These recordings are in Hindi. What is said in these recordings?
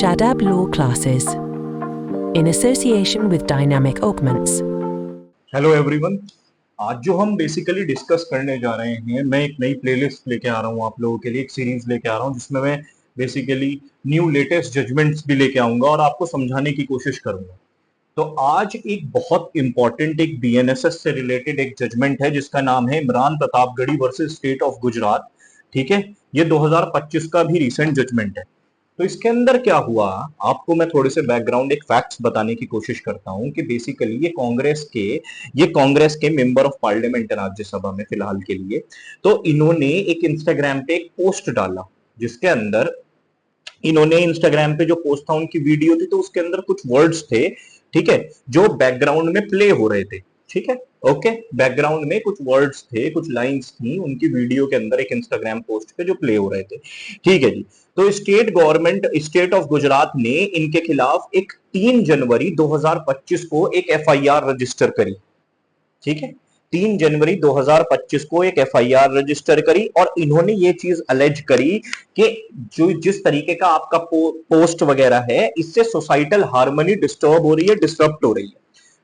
Shadab Law Classes in association with Dynamic Augments. Hello everyone, आज जो हम बेसिकली डिस्कस करने जा रहे हैं, मैं एक नई प्लेलिस्ट लेके आ रहा हूँ आप लोगों के लिए, एक सीरीज लेके आ रहा हूँ जिसमें मैं बेसिकली न्यू लेटेस्ट जजमेंट्स भी लेके आऊंगा और आपको समझाने की कोशिश करूंगा। तो आज एक बहुत इंपॉर्टेंट एक बीएनएसएस से रिलेटेड एक जजमेंट है जिसका नाम है Imran Pratapgarhi versus state of Gujarat. ठीक है, ये 2025 का भी रिसेंट जजमेंट है। तो इसके अंदर क्या हुआ, आपको मैं थोड़े से बैकग्राउंड एक फैक्ट्स बताने की कोशिश करता हूं कि बेसिकली ये कांग्रेस के मेंबर ऑफ पार्लियामेंट है राज्यसभा में फिलहाल के लिए। तो इन्होंने एक इंस्टाग्राम पे एक पोस्ट डाला जिसके अंदर इन्होंने इंस्टाग्राम पे जो पोस्ट था उनकी वीडियो थी, तो उसके अंदर कुछ वर्ड्स थे, ठीक है, जो बैकग्राउंड में प्ले हो रहे थे। ठीक है, ओके, बैकग्राउंड में कुछ वर्ड्स थे, कुछ लाइंस थी उनकी वीडियो के अंदर एक इंस्टाग्राम पोस्ट पे जो प्ले हो रहे थे। ठीक है जी। तो स्टेट ऑफ गुजरात ने इनके खिलाफ एक 3 जनवरी 2025 को एक एफआईआर रजिस्टर करी। ठीक है, 3 जनवरी 2025 को एक एफआईआर रजिस्टर करी और इन्होंने ये चीज अलेज करी कि जो जिस तरीके का आपका पोस्ट वगैरह है, इससे सोसाइटल हार्मनी डिस्टर्ब हो रही है, डिस्टर्ब हो रही है।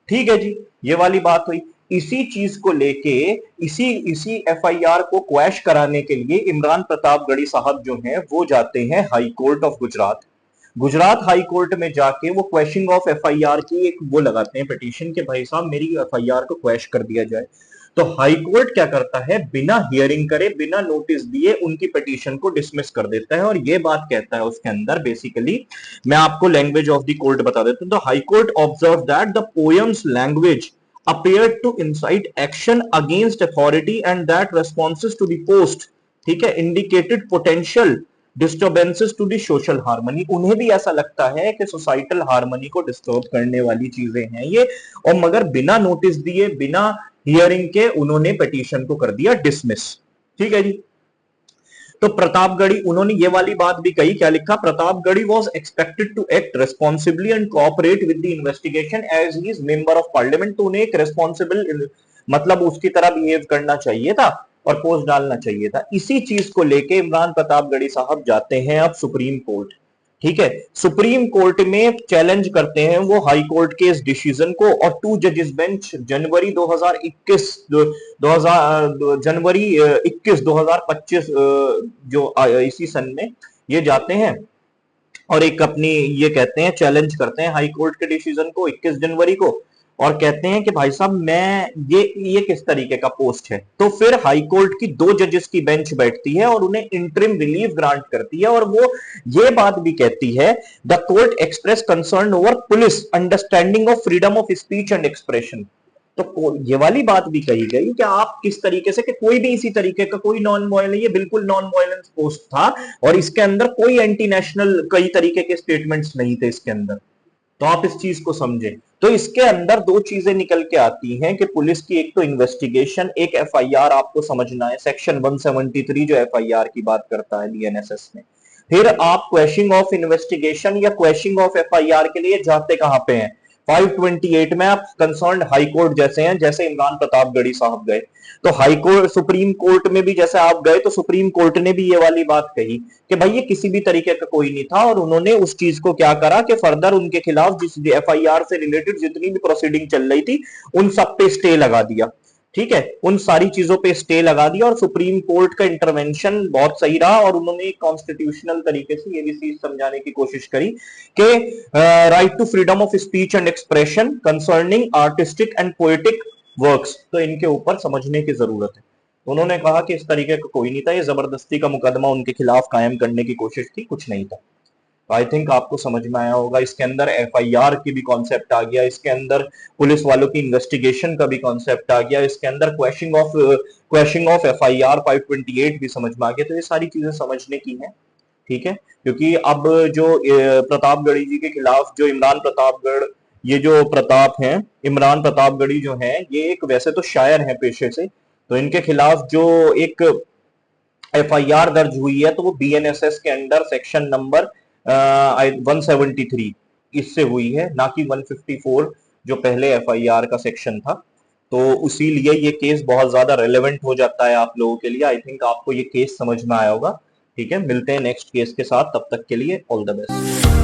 ठीक है जी, ये वाली बात हुई। इसी चीज को लेके इसी एफआईआर को क्वैश कराने के लिए इमरान प्रतापगढ़ी साहब जो हैं वो जाते हैं high court of Gujarat high court में जाके वो क्वेश्चन ऑफ एफआईआर की एक वो लगाते हैं पिटीशन कि भाई साहब मेरी एफआईआर को क्वैश कर दिया जाए। तो हाई कोर्ट क्या करता है, बिना हियरिंग करे, बिना नोटिस दिए उनकी पिटीशन को डिसमिस कर देता है और ये बात कहता है उसके अंदर बेसिकली, मैं आपको लैंग्वेज ऑफ द कोर्ट बता देता हूं। तो high court observe that the poems language appeared to incite action against authority and that responses to the post, ठीक है, indicated potential disturbances to the social harmony। उन्हें भी ऐसा लगता है कि सोसाइटल हार्मनी को डिस्टर्ब करने वाली चीजें हैं ये, और मगर बिना नोटिस दिए, बिना हियरिंग के उन्होंने पिटीशन को कर दिया डिसमिस। ठीक है जी। तो प्रतापगढ़ी उन्होंने ये वाली बात भी कही, क्या लिखा, Pratapgarhi was expected to act responsibly and cooperate with the investigation as he is member of parliament. तो उन्हें एक रेस्पॉन्सिबल मतलब उसकी तरह बिहेव करना चाहिए था और पोस्ट डालना चाहिए था। इसी चीज को लेके इमरान प्रतापगढ़ी साहब जाते हैं अब सुप्रीम कोर्ट। ठीक है, सुप्रीम कोर्ट में चैलेंज करते हैं वो हाई कोर्ट के इस डिसीजन को और 2 जजेस बेंच जनवरी 2021 जनवरी 21 2025 जो इसी सन में ये जाते हैं और एक अपनी ये कहते हैं, चैलेंज करते हैं हाई कोर्ट के डिसीजन को 21 जनवरी को और कहते हैं कि भाई साहब मैं ये किस तरीके का पोस्ट है। तो फिर हाई कोर्ट की 2 जजेस की बेंच बैठती है और उन्हें इंटरिम रिलीफ ग्रांट करती है और वो ये बात भी कहती है, the court express concern over police understanding of freedom of speech and expression. तो ये वाली बात भी कही गई कि आप किस तरीके से कि कोई भी इसी तरीके का कोई नॉन वायलेंस, ये बिल्कुल नॉन वायलेंस पोस्ट था और इसके अंदर कोई एंटी नेशनल कई तरीके के स्टेटमेंट्स नहीं थे इसके अंदर। तो आप इस चीज को समझें। तो इसके अंदर 2 चीजें निकल के आती हैं कि पुलिस की एक तो इन्वेस्टिगेशन, एक एफआईआर आपको समझना है, सेक्शन 173 जो एफआईआर की बात करता है बीएनएसएस में। फिर आप क्वेश्चन ऑफ इन्वेस्टिगेशन या क्वेश्चन ऑफ एफआईआर के लिए जाते कहां पे हैं, 528 में आप कंसर्न्ड हाई कोर्ट जैसे हैं, जैसे इमरान प्रतापगढ़ी साहब गए। तो हाई कोर्ट सुप्रीम कोर्ट में भी जैसे आप गए तो सुप्रीम कोर्ट ने भी ये वाली बात कही कि भाई ये किसी भी तरीके का कोई नहीं था और उन्होंने उस चीज को क्या करा कि फर्दर उनके खिलाफ जिस एफआईआर से रिलेटेड जितनी भी प्रोसीडिंग चल रही थी उन सब पे स्टे लगा दिया। ठीक है, उन सारी चीजों पे स्टे लगा दिया और सुप्रीम कोर्ट का इंटरवेंशन बहुत सही रहा और उन्होंने कॉन्स्टिट्यूशनल तरीके से ये भी चीज समझाने की कोशिश करी कि right to freedom of speech and expression concerning artistic and poetic works, तो इनके ऊपर समझने की जरूरत है। तो उन्होंने कहा कि इस तरीके का कोई नहीं था, ये जबरदस्ती का मुकदमा उनके खिलाफ कायम करने की कोशिश थी, कुछ नहीं था। आई थिंक आपको समझ में आया होगा। इसके अंदर एफआईआर की भी कॉन्सेप्ट आ गया, इसके अंदर पुलिस वालों की इन्वेस्टिगेशन का भी कॉन्सेप्ट आ गया, इसके अंदर क्वेश्चन ऑफ एफआईआर 528 भी समझ में आ गया। तो ये सारी चीजें समझने की हैं। ठीक है, क्योंकि अब जो प्रतापगढ़ी जी के खिलाफ जो ये जो प्रताप हैं, इमरान प्रतापगढ़ी जो हैं, ये एक वैसे तो शायर हैं पेशे से, तो इनके खिलाफ जो एक एफआईआर दर्ज हुई है तो वो बीएनएसएस के अंडर सेक्शन नंबर 173 इससे हुई है, ना कि 154 जो पहले एफआईआर का सेक्शन था। तो इसीलिए ये केस बहुत ज्यादा रेलेवेंट हो जाता है आप लोगों के लिए। आई थिंक आपको ये केस समझ में आया होगा। ठीक है, मिलते हैं नेक्स्ट केस के साथ, तब तक के लिए ऑल द बेस्ट।